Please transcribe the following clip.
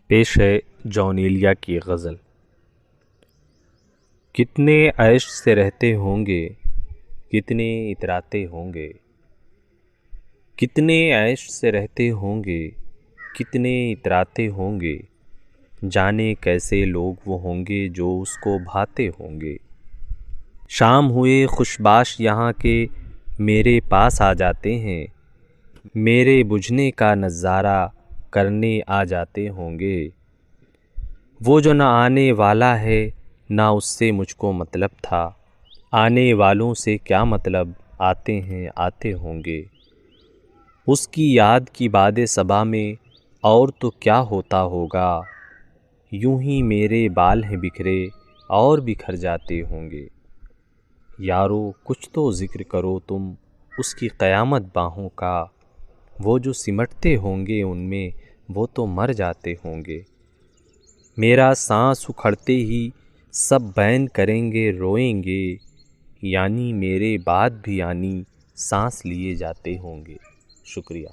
پیش ہے جان ایلیا کی غزل۔ کتنے عیش سے رہتے ہوں گے، کتنے اتراتے ہوں گے، کتنے عیش سے رہتے ہوں گے، کتنے اتراتے ہوں گے، جانے کیسے لوگ وہ ہوں گے جو اس کو بھاتے ہوں گے۔ شام ہوئے خوش باش یہاں کے میرے پاس آ جاتے ہیں، میرے بجھنے کا نظارہ کرنے آ جاتے ہوں گے۔ وہ جو نہ آنے والا ہے نہ اس سے مجھ کو مطلب تھا، آنے والوں سے کیا مطلب، آتے ہیں آتے ہوں گے۔ اس کی یاد کی باد صبا میں اور تو کیا ہوتا ہوگا، یوں ہی میرے بال ہیں بکھرے اور بکھر جاتے ہوں گے۔ یارو کچھ تو ذکر کرو تم اس کی قیامت باہوں کا، وہ جو سمٹتے ہوں گے ان میں وہ تو مر جاتے ہوں گے۔ میرا سانس اکھڑتے ہی سب بین کریں گے روئیں گے، یعنی میرے بعد بھی یعنی سانس لیے جاتے ہوں گے۔ شکریہ۔